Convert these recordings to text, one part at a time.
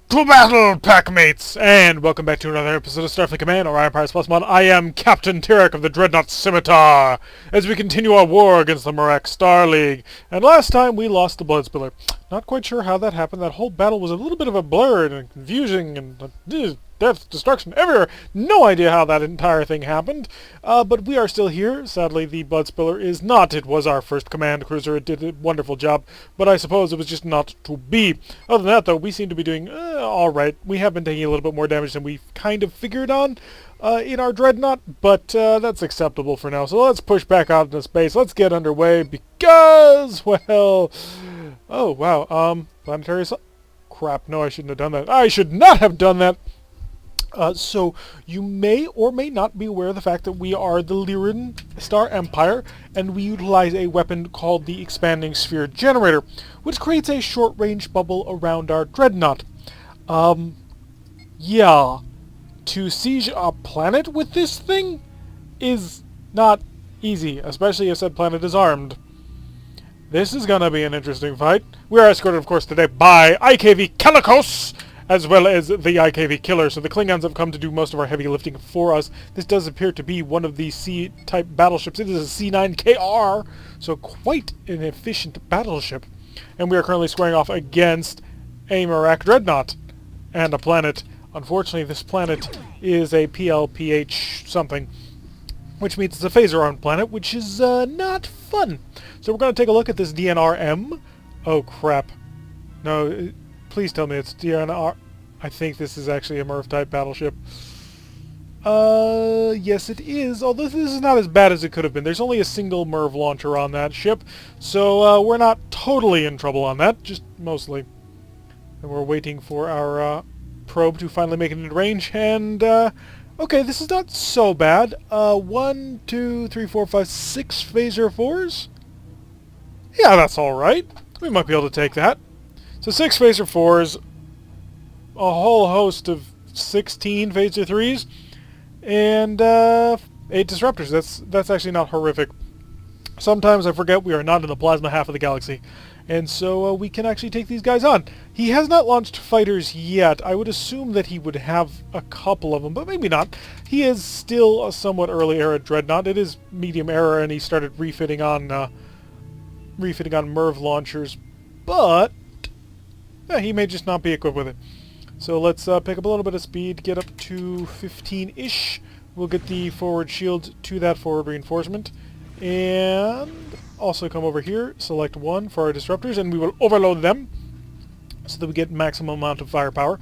To battle, Packmates! And welcome back to another episode of Starfleet Command, Orion Pirates Plus Mod. I am Captain Tyrek of the Dreadnought Scimitar, as we continue our war against the Lyran Star League. And last time we lost the Bloodspiller. Not quite sure how that happened. That whole battle was a little bit of a blur and confusing and death, destruction everywhere. No idea how that entire thing happened. But we are still here. Sadly, the Bloodspiller is not. It was our first command cruiser. It did a wonderful job. But I suppose it was just not to be. Other than that, though, we seem to be doing alright. We have been taking a little bit more damage than we kind of figured on in our Dreadnought. But that's acceptable for now. So let's push back out into space. Let's get underway because, well... Oh, wow. Planetary... Crap, no, I shouldn't have done that. I should not have done that! So, you may or may not be aware of the fact that we are the Lyran Star Empire, and we utilize a weapon called the Expanding Sphere Generator, which creates a short-range bubble around our Dreadnought. Yeah. To siege a planet with this thing is not easy, especially if said planet is armed. This is gonna be an interesting fight. We are escorted, of course, today by IKV Calicos, as well as the IKV Killer, so the Klingons have come to do most of our heavy lifting for us. This does appear to be one of the C-type battleships. It is a C9KR, so quite an efficient battleship. And we are currently squaring off against a Marak Dreadnought and a planet. Unfortunately, this planet is a PLPH something, which means it's a phaser-armed planet, which is not fun. So we're going to take a look at this DNRM. Oh, crap. No, please tell me it's DNR. I think this is actually a MRF-type battleship. Yes it is, although this is not as bad as it could have been. There's only a single MIRV launcher on that ship, so we're not totally in trouble on that, just mostly. And we're waiting for our probe to finally make it into range, and okay, this is not so bad. 1, 2, 3, 4, 5, 6 phaser 4s? Yeah, that's alright. We might be able to take that. So 6 phaser 4s, a whole host of 16 phaser 3s, and 8 disruptors. That's actually not horrific. Sometimes I forget we are not in the plasma half of the galaxy, and so we can actually take these guys on. He has not launched fighters yet. I would assume that he would have a couple of them, but maybe not. He is still a somewhat early era Dreadnought. It is medium era, and he started refitting on MIRV launchers, but he may just not be equipped with it. So let's pick up a little bit of speed, get up to 15-ish. We'll get the forward shield to that forward reinforcement. And also come over here, select 1 for our disruptors, and we will overload them so that we get maximum amount of firepower.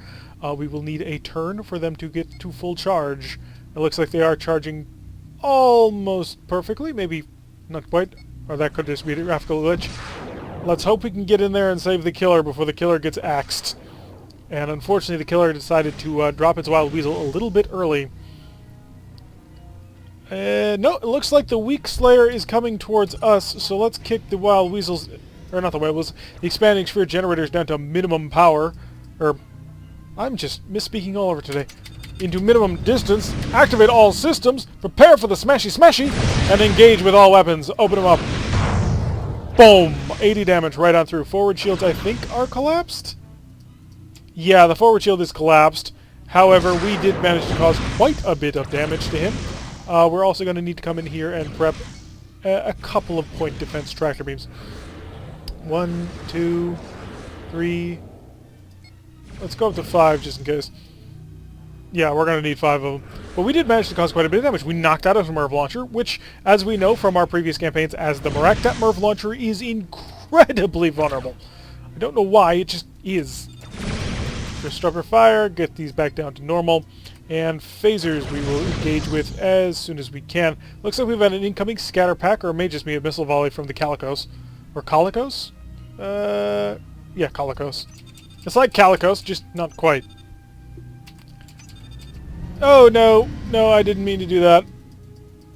We will need a turn for them to get to full charge. It looks like they are charging almost perfectly, maybe not quite, or that could just be a graphical glitch. Let's hope we can get in there and save the killer before the killer gets axed. And unfortunately the killer decided to drop its Wild Weasel a little bit early. No, it looks like the Weak Slayer is coming towards us, so let's kick the Wild Weasels, or not the Wild Weasels, the Expanding Sphere Generators down to minimum power, or, I'm just misspeaking all over today, into minimum distance, activate all systems, prepare for the smashy, and engage with all weapons. Open them up. Boom! 80 damage right on through. Forward shields, I think, are collapsed? Yeah, the forward shield is collapsed. However, we did manage to cause quite a bit of damage to him. We're also going to need to come in here and prep a couple of point defense tractor beams. 1, 2, 3... Let's go up to 5 just in case. Yeah, we're going to need 5 of them. But we did manage to cause quite a bit of damage. We knocked out a MIRV launcher, which, as we know from our previous campaigns as the Marak, that MIRV launcher is incredibly vulnerable. I don't know why, it just is. Disruptor fire, get these back down to normal. And phasers we will engage with as soon as we can. Looks like we've had an incoming scatter pack, or it may just be a missile volley from the Calicos. Or Calicos? Yeah, Calicos. It's like Calicos, just not quite. Oh no, no, I didn't mean to do that.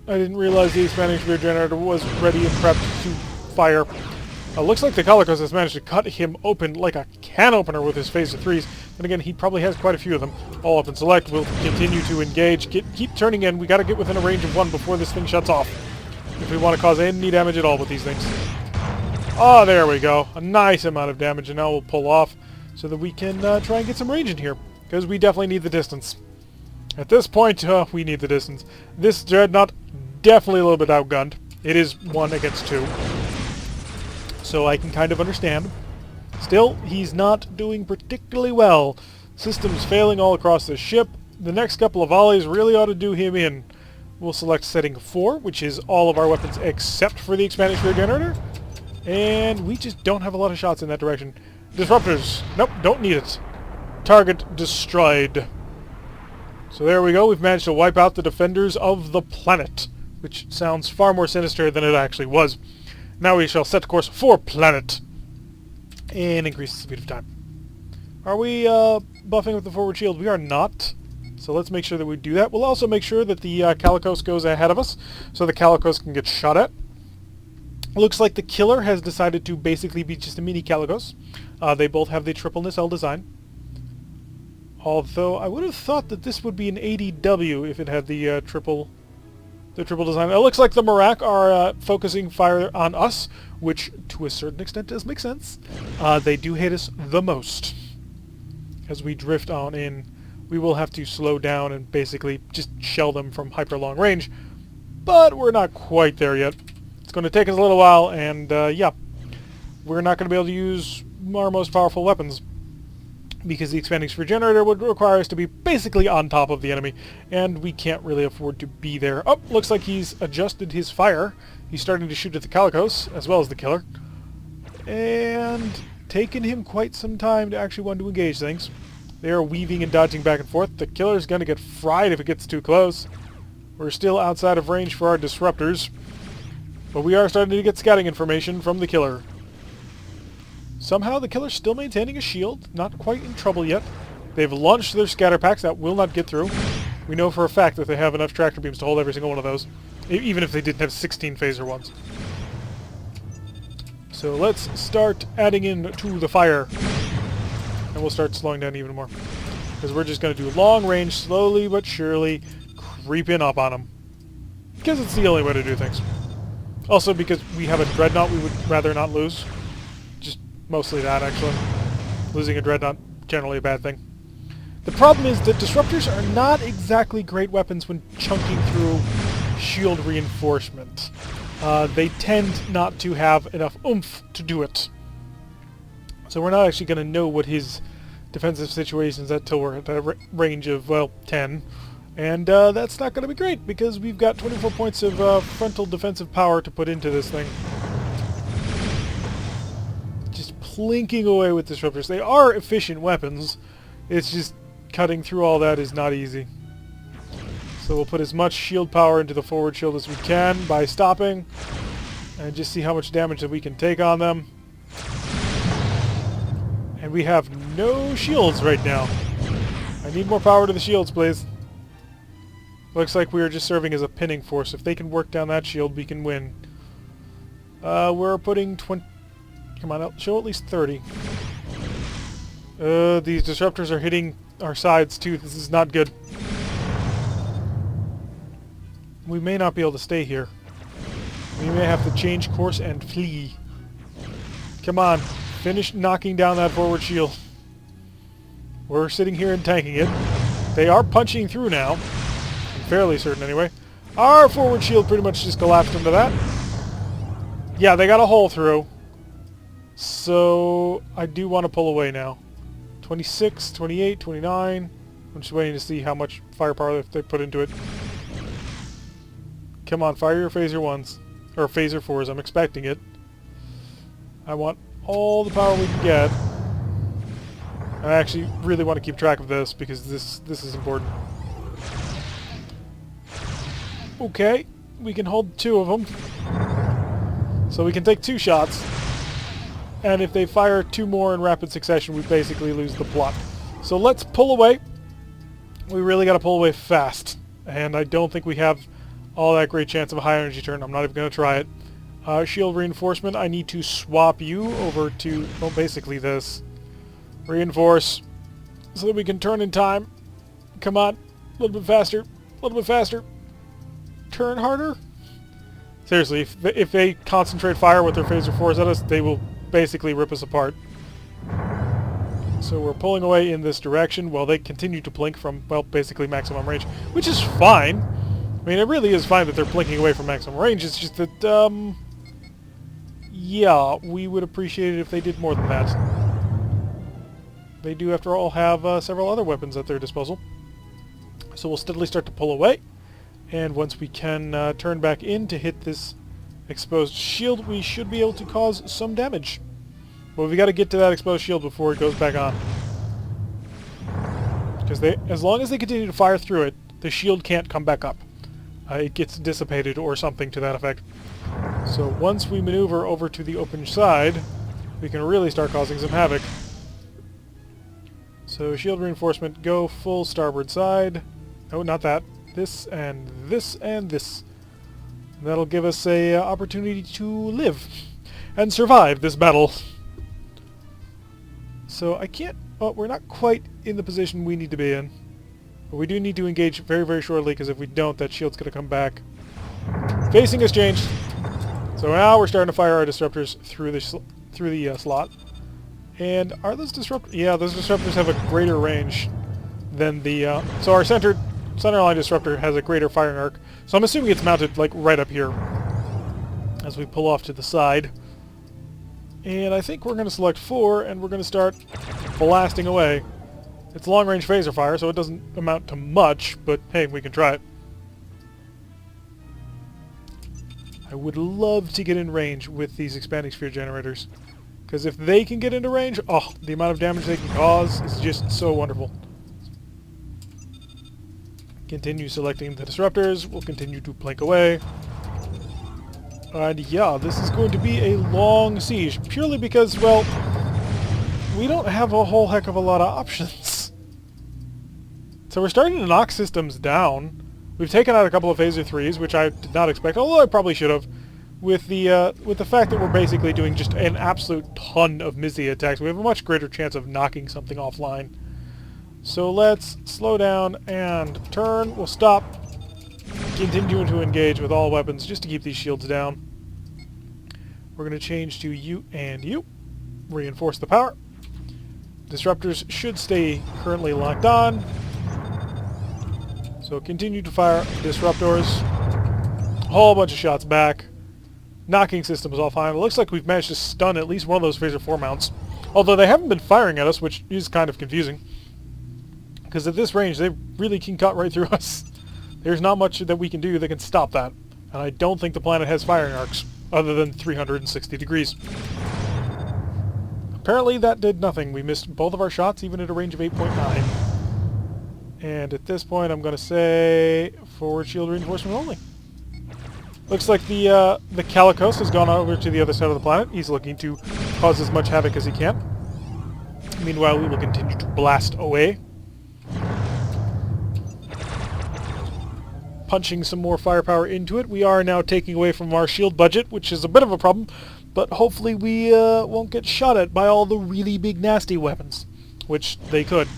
I didn't realize the Expanding Sphere Generator was ready and prepped to fire. Looks like the Calicos has managed to cut him open like a can opener with his phaser 3s. And again, he probably has quite a few of them. All up and select. We'll continue to engage. Keep turning in. We got to get within a range of 1 before this thing shuts off, if we want to cause any damage at all with these things. Oh, there we go. A nice amount of damage, and now we'll pull off. so that we can try and get some range in here, because we definitely need the distance. At this point, we need the distance. This Dreadnought, definitely a little bit outgunned. It is 1 against 2, so I can kind of understand. Still, he's not doing particularly well. Systems failing all across the ship. The next couple of volleys really ought to do him in. We'll select setting 4, which is all of our weapons except for the expanding sphere generator. And we just don't have a lot of shots in that direction. Disruptors. Nope, don't need it. Target destroyed. So there we go. We've managed to wipe out the defenders of the planet, which sounds far more sinister than it actually was. Now we shall set course for planet and increase the speed of time. Are we buffing with the forward shield? We are not. So let's make sure that we do that. We'll also make sure that the Calicos goes ahead of us, so the Calicos can get shot at. Looks like the killer has decided to basically be just a mini Calicos. They both have the triple nacelle design. Although I would have thought that this would be an ADW if it had the triple design. It looks like the Marak are focusing fire on us, which to a certain extent does make sense. They do hate us the most. As we drift on in, we will have to slow down and basically just shell them from hyper long range. But we're not quite there yet. It's going to take us a little while, and yeah, we're not going to be able to use our most powerful weapons, because the expanding sphere generator would require us to be basically on top of the enemy, and we can't really afford to be there. Oh, looks like he's adjusted his fire. He's starting to shoot at the Calicos, as well as the killer. And taken him quite some time to actually want to engage things. They are weaving and dodging back and forth. The killer's going to get fried if it gets too close. We're still outside of range for our disruptors, but we are starting to get scouting information from the killer. Somehow the killer's still maintaining a shield, not quite in trouble yet. They've launched their scatter packs that will not get through. We know for a fact that they have enough tractor beams to hold every single one of those, even if they didn't have 16 phaser ones. So let's start adding in to the fire, and we'll start slowing down even more, because we're just going to do long range, slowly but surely, creeping up on them, because it's the only way to do things. Also because we have a Dreadnought we would rather not lose. Just mostly that, actually. Losing a Dreadnought, generally a bad thing. The problem is that disruptors are not exactly great weapons when chunking through shield reinforcement. They tend not to have enough oomph to do it. So we're not actually going to know what his defensive situation is at till we're at a range of, well, 10. And that's not going to be great, because we've got 24 points of frontal defensive power to put into this thing. Just plinking away with disruptors. They are efficient weapons. It's just cutting through all that is not easy. So we'll put as much shield power into the forward shield as we can by stopping, and just see how much damage that we can take on them. And we have no shields right now. I need more power to the shields, please. Looks like we are just serving as a pinning force. If they can work down that shield, we can win. We're putting 20... Come on, show at least 30. These disruptors are hitting our sides, too. This is not good. We may not be able to stay here. We may have to change course and flee. Come on. Finish knocking down that forward shield. We're sitting here and tanking it. They are punching through now. I'm fairly certain anyway. Our forward shield pretty much just collapsed into that. Yeah, they got a hole through. So I do want to pull away now. 26, 28, 29. I'm just waiting to see how much firepower they put into it. Come on, fire your phaser ones. Or phaser 4s, I'm expecting it. I want all the power we can get. I actually really want to keep track of this, because this is important. Okay, we can hold 2 of them. So we can take 2 shots. And if they fire 2 more in rapid succession, we basically lose the plot. So let's pull away. We really got to pull away fast. And I don't think we have all that great chance of a high energy turn. I'm not even going to try it. Shield reinforcement, I need to swap you over to, well, basically this. Reinforce, so that we can turn in time. Come on, a little bit faster, a little bit faster. Turn harder. Seriously, if they concentrate fire with their phaser 4s at us, they will basically rip us apart. So we're pulling away in this direction while they continue to blink from, well, basically maximum range, which is fine. I mean, it really is fine that they're blinking away from maximum range. It's just that, yeah, we would appreciate it if they did more than that. They do, after all, have several other weapons at their disposal. So we'll steadily start to pull away. And once we can turn back in to hit this exposed shield, we should be able to cause some damage. But we've got to get to that exposed shield before it goes back on. Because as long as they continue to fire through it, the shield can't come back up. It gets dissipated or something to that effect. So once we maneuver over to the open side, we can really start causing some havoc. So shield reinforcement, go full starboard side. No, not that. This and this and this. And that'll give us a opportunity to live and survive this battle. So I can't... Well, we're not quite in the position we need to be in. But we do need to engage very, very shortly, because if we don't, that shield's going to come back. Facing has changed. So now we're starting to fire our disruptors through the slot. And are those disruptors... Yeah, those disruptors have a greater range than the... So our centerline disruptor has a greater firing arc. So I'm assuming it's mounted, like, right up here as we pull off to the side. And I think we're going to select 4, and we're going to start blasting away. It's long-range phaser fire, so it doesn't amount to much, but hey, we can try it. I would love to get in range with these expanding sphere generators. Because if they can get into range, oh, the amount of damage they can cause is just so wonderful. Continue selecting the disruptors. We'll continue to blink away. And yeah, this is going to be a long siege, purely because, well, we don't have a whole heck of a lot of options. So we're starting to knock systems down. We've taken out a couple of Phaser 3s, which I did not expect, although I probably should have. With the fact that we're basically doing just an absolute ton of Mizzy attacks, we have a much greater chance of knocking something offline. So let's slow down and turn. We'll stop. Continuing to engage with all weapons just to keep these shields down. We're going to change to you and you. Reinforce the power. Disruptors should stay currently locked on. So continue to fire disruptors. A whole bunch of shots back. Knocking system is all fine. It looks like we've managed to stun at least one of those Phaser 4 mounts. Although they haven't been firing at us, which is kind of confusing. Because at this range, they really can cut right through us. There's not much that we can do that can stop that. And I don't think the planet has firing arcs, other than 360 degrees. Apparently that did nothing. We missed both of our shots, even at a range of 8.9. And at this point, I'm going to say forward shield reinforcement only. Looks like the Calicos has gone over to the other side of the planet. He's looking to cause as much havoc as he can. Meanwhile, we will continue to blast away. Punching some more firepower into it. We are now taking away from our shield budget, which is a bit of a problem, but hopefully we won't get shot at by all the really big nasty weapons, which they could.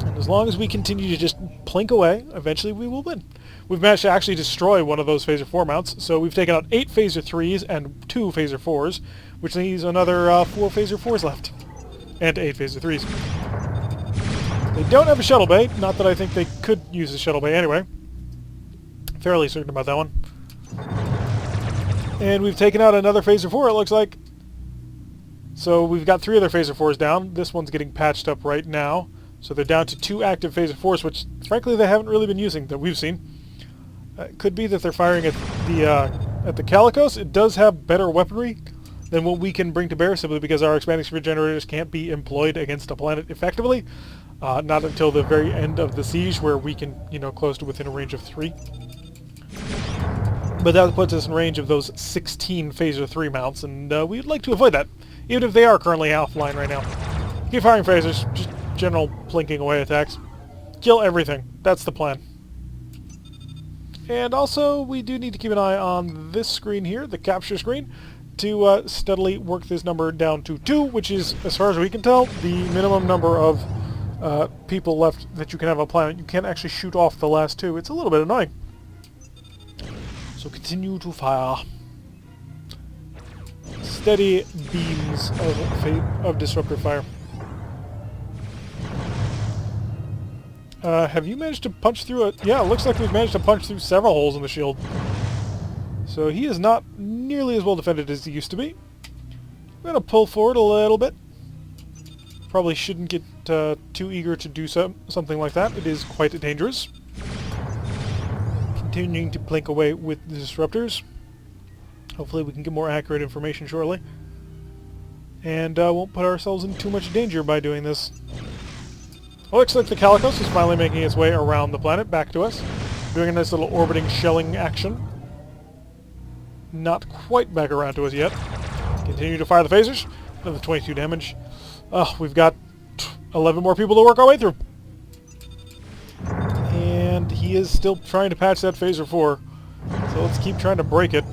And as long as we continue to just plink away, eventually we will win. We've managed to actually destroy one of those Phaser 4 mounts, so we've taken out 8 Phaser 3s and 2 Phaser 4s, which leaves another 4 Phaser 4s left, and 8 Phaser 3s. They don't have a shuttle bay, not that I think they could use a shuttle bay anyway. Fairly certain about that one. And we've taken out another Phaser 4, it looks like. So we've got 3 other Phaser 4s down. This one's getting patched up right now. So they're down to 2 active Phaser 4s, which frankly they haven't really been using that we've seen. It could be that they're firing at the Calicos. It does have better weaponry than what we can bring to bear, simply because our expanding sphere generators can't be employed against a planet effectively. Not until the very end of the siege, where we can, close to within a range of 3. But that puts us in range of those 16 Phaser 3 mounts, and we'd like to avoid that, even if they are currently offline right now. Keep firing phasers, just general plinking away attacks. Kill everything. That's the plan. And also, we do need to keep an eye on this screen here, the capture screen, to steadily work this number down to 2, which is, as far as we can tell, the minimum number of people left that you can have on a planet. You can't actually shoot off the last 2. It's a little bit annoying. So continue to fire. Steady beams of disruptor fire. Have you managed to punch through it? Yeah, it looks like we've managed to punch through several holes in the shield. So he is not nearly as well defended as he used to be. I'm going to pull forward a little bit. Probably shouldn't get too eager to do something like that. It is quite dangerous. Continuing to blink away with the disruptors. Hopefully we can get more accurate information shortly. And won't put ourselves in too much danger by doing this. Well, looks like the Calicos is finally making its way around the planet, back to us. Doing a nice little orbiting shelling action. Not quite back around to us yet. Continue to fire the phasers. Another 22 damage. We've got 11 more people to work our way through. And he is still trying to patch that phaser 4. So let's keep trying to break it.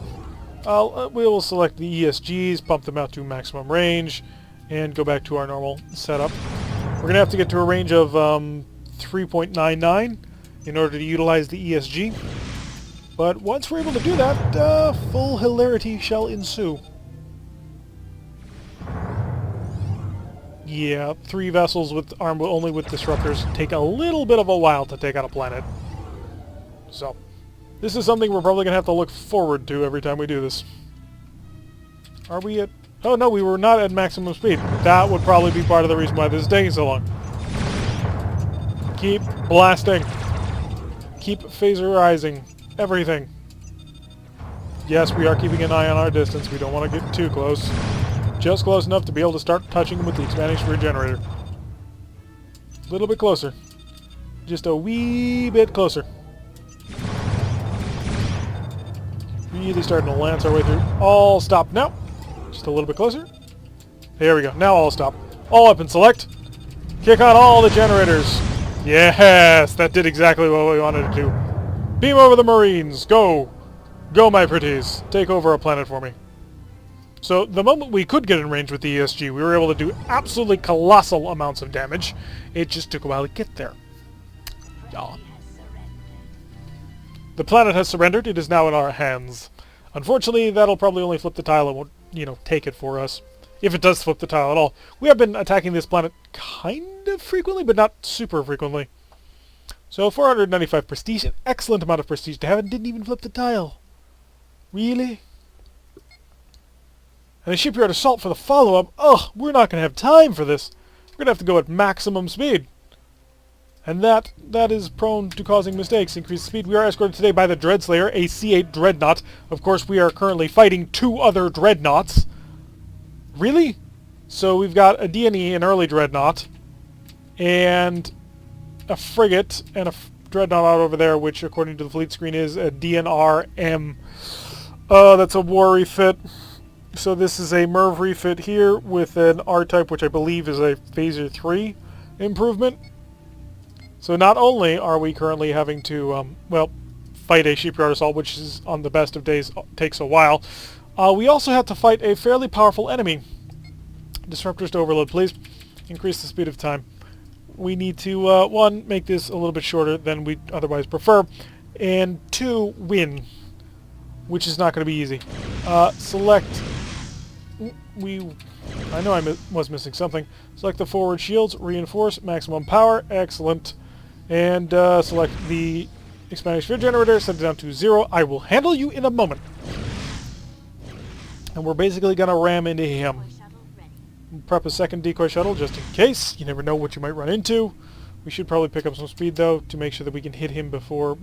We will select the ESGs, pump them out to maximum range, and go back to our normal setup. We're going to have to get to a range of 3.99 in order to utilize the ESG. But once we're able to do that, full hilarity shall ensue. Yeah, 3 vessels armed only with disruptors take a little bit of a while to take out a planet. So, this is something we're probably going to have to look forward to every time we do this. Are we at... Oh no, we were not at maximum speed. That would probably be part of the reason why this is taking so long. Keep blasting. Keep phaserizing everything. Yes, we are keeping an eye on our distance. We don't want to get too close. Just close enough to be able to start touching them with the expanding sphere generator. A little bit closer. Just a wee bit closer. Really starting to lance our way through. All stop now. Just a little bit closer. There we go. Now all stop. All up and select. Kick on all the generators. Yes, that did exactly what we wanted to do. Beam over the Marines. Go. Go, my pretties. Take over a planet for me. So, the moment we could get in range with the ESG, we were able to do absolutely colossal amounts of damage. It just took a while to get there. Oh. The planet has surrendered. It is now in our hands. Unfortunately, that'll probably only flip the tile. It won't, take it for us. If it does flip the tile at all. We have been attacking this planet kind of frequently, but not super frequently. So, 495 prestige. An excellent amount of prestige to have. It didn't even flip the tile. Really? And a shipyard assault for the follow-up. Ugh, we're not going to have time for this. We're going to have to go at maximum speed. And that is prone to causing mistakes. Increased speed. We are escorted today by the Dreadslayer, a C8 Dreadnought. Of course, we are currently fighting 2 other Dreadnoughts. Really? So we've got a DNE, an early Dreadnought, and a frigate, and a Dreadnought out over there, which according to the fleet screen is a DNR-M. That's a war refit. So this is a MERV refit here with an R-type, which I believe is a Phaser 3 improvement. So not only are we currently having to, fight a shipyard assault, which is on the best of days takes a while, we also have to fight a fairly powerful enemy. Disruptors to overload, please. Increase the speed of time. We need to, 1, make this a little bit shorter than we otherwise prefer, and 2, win, which is not going to be easy. Select... I know I was missing something. Select the forward shields, reinforce, maximum power, excellent. And select the expanding sphere generator, set it down to 0. I will handle you in a moment. And we're basically going to ram into him. Prep a second decoy shuttle just in case. You never know what you might run into. We should probably pick up some speed though to make sure that we can hit him before,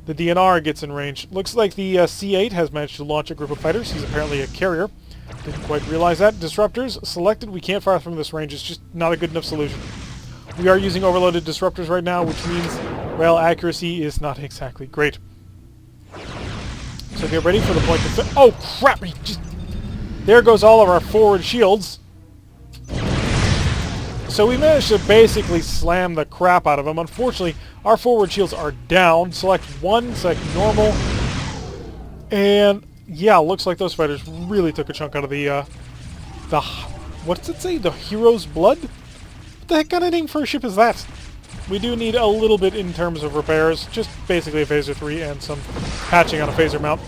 the DNR gets in range. Looks like the C8 has managed to launch a group of fighters. He's apparently a carrier. Didn't quite realize that. Disruptors selected. We can't fire from this range. It's just not a good enough solution. We are using overloaded disruptors right now, which means, accuracy is not exactly great. So get ready for the point to... Oh, crap! There goes all of our forward shields. So we managed to basically slam the crap out of them. Unfortunately, our forward shields are down. Select 1, select normal. And... yeah, looks like those fighters really took a chunk out of the what does it say? The hero's blood? What the heck kind of name for a ship is that? We do need a little bit in terms of repairs. Just basically a Phaser 3 and some patching on a phaser mount.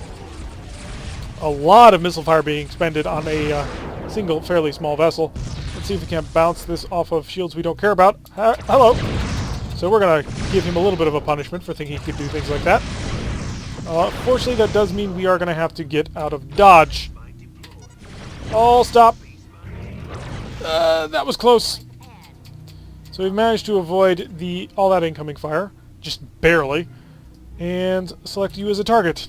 A lot of missile fire being expended on a single fairly small vessel. Let's see if we can't bounce this off of shields we don't care about. Hello! So we're going to give him a little bit of a punishment for thinking he could do things like that. Fortunately, that does mean we are going to have to get out of dodge. Oh, stop. That was close. So we've managed to avoid all that incoming fire. Just barely. And select you as a target.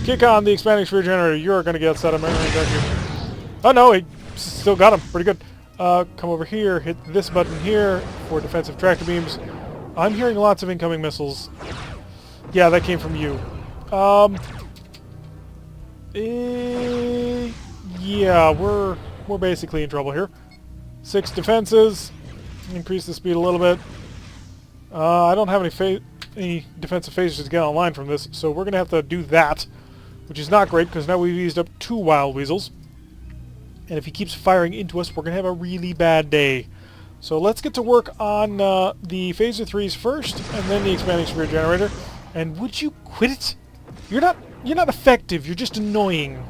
Kick on the expanding sphere generator. You're going to get set up, aren't you? Oh no, he still got him. Pretty good. Come over here, hit this button here for defensive tractor beams. I'm hearing lots of incoming missiles. Yeah, that came from you. Yeah, we're basically in trouble here. 6 defenses. Increase the speed a little bit. I don't have any defensive phasers to get online from this, so we're going to have to do that, which is not great because now we've used up 2 Wild Weasels. And if he keeps firing into us, we're going to have a really bad day. So let's get to work on the Phaser 3s first, and then the Expanding Sphere Generator. And would you quit it? You're not effective, you're just annoying.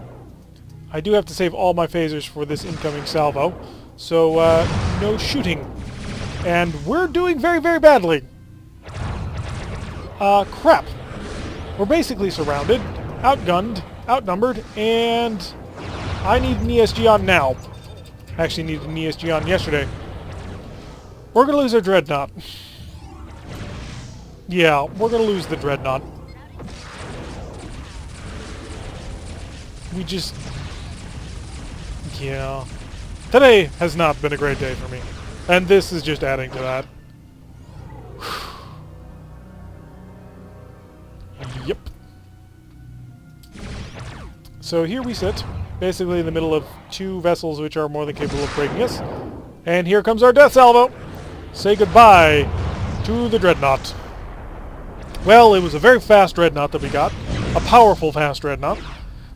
I do have to save all my phasers for this incoming salvo. So, no shooting. And we're doing very, very badly. Crap. We're basically surrounded, outgunned, outnumbered, and I need an ESG on now. Actually needed an ESG on yesterday. We're going to lose our Dreadnought. Yeah, we're going to lose the Dreadnought. We just... Yeah. Today has not been a great day for me. And this is just adding to that. Yep. So here we sit, basically in the middle of 2 vessels which are more than capable of breaking us. And here comes our death salvo! Say goodbye to the Dreadnought. Well, it was a very fast Dreadnought that we got. A powerful fast Dreadnought.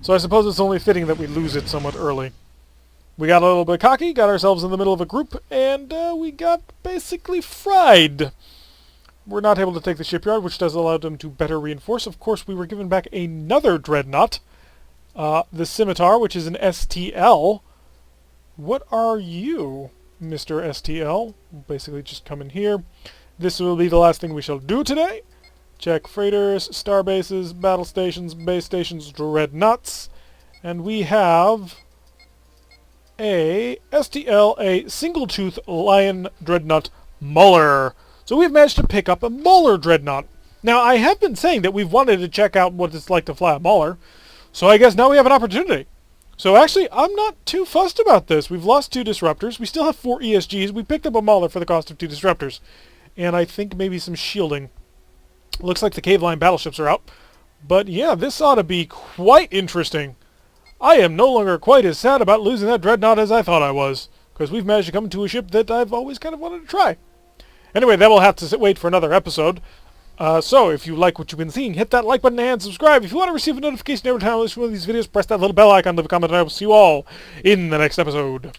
So I suppose it's only fitting that we lose it somewhat early. We got a little bit cocky, got ourselves in the middle of a group, and we got basically fried. We're not able to take the shipyard, which does allow them to better reinforce. Of course, we were given back another Dreadnought. The Scimitar, which is an STL. What are you, Mr. STL? Basically just come in here. This will be the last thing we shall do today. Check freighters, star bases, battle stations, base stations, Dreadnoughts. And we have a STL, a single-tooth Lion Dreadnought Muller. So we've managed to pick up a Muller Dreadnought. Now, I have been saying that we've wanted to check out what it's like to fly a Muller, so I guess now we have an opportunity. So actually, I'm not too fussed about this. We've lost 2 disruptors. We still have 4 ESGs. We picked up a Muller for the cost of 2 disruptors. And I think maybe some shielding. Looks like the cave line battleships are out. But yeah, this ought to be quite interesting. I am no longer quite as sad about losing that Dreadnought as I thought I was, because we've managed to come to a ship that I've always kind of wanted to try. Anyway, that will have to wait for another episode. So, if you like what you've been seeing, hit that like button and subscribe. If you want to receive a notification every time I release one of these videos, press that little bell icon, leave a comment, and I will see you all in the next episode.